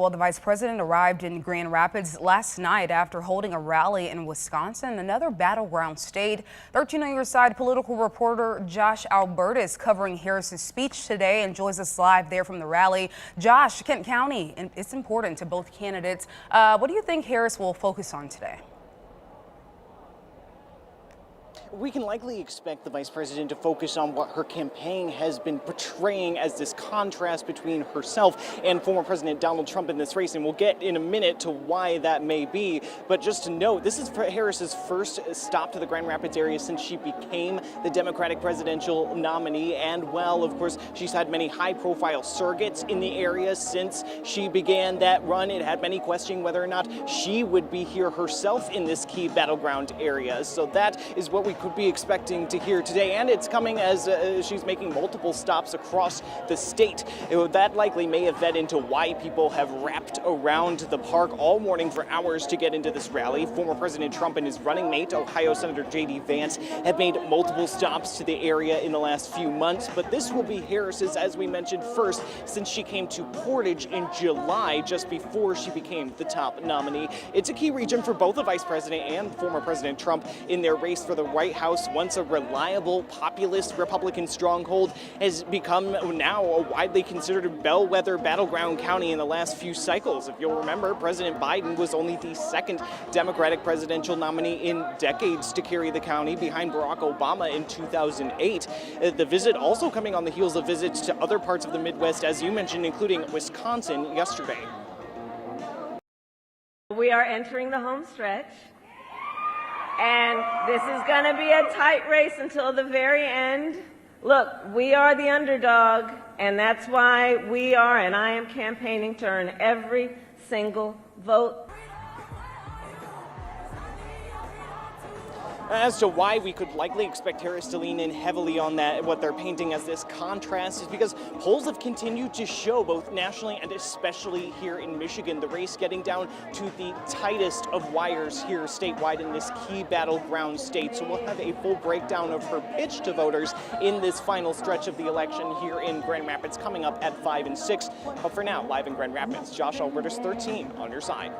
Well, the vice president arrived in Grand Rapids last night after holding a rally in Wisconsin, another battleground state. 13 on your side political reporter Josh Alberta is covering Harris's speech today and joins us live there from the rally. Josh, Kent County, and it's important to both candidates. What do you think Harris will focus on today? We can likely expect the vice president to focus on what her campaign has been portraying as this contrast between herself and former President Donald Trump in this race, and we'll get in a minute to why that may be. But just to note, this is Harris's first stop to the Grand Rapids area since she became the Democratic presidential nominee, and well, of course, she's had many high-profile surrogates in the area since she began that run. It had many questioning whether or not she would be here herself in this key battleground area. So that is what we could be expecting to hear today, and it's coming as she's making multiple stops across the state. That likely may have fed into why people have wrapped around the park all morning for hours to get into this rally. Former President Trump and his running mate, Ohio Senator J.D. Vance, have made multiple stops to the area in the last few months, but this will be Harris's, as we mentioned, first since she came to Portage in July, just before she became the top nominee. It's a key region for both the vice president and former President Trump in their race for the White House. Once a reliable, populist Republican stronghold, has become now a widely considered bellwether battleground county in the last few cycles. If you'll remember, President Biden was only the second Democratic presidential nominee in decades to carry the county, behind Barack Obama in 2008. The visit also coming on the heels of visits to other parts of the Midwest, as you mentioned, including Wisconsin yesterday. We are entering the home stretch. And this is going to be a tight race until the very end. Look, we are the underdog, and that's why we are, and I am campaigning to earn every single vote. As to why we could likely expect Harris to lean in heavily on that, what they're painting as this contrast, is because polls have continued to show, both nationally and especially here in Michigan, the race getting down to the tightest of wires here statewide in this key battleground state. So we'll have a full breakdown of her pitch to voters in this final stretch of the election here in Grand Rapids, coming up at 5 and 6. But for now, live in Grand Rapids, Josh Alberta, 13 on your side.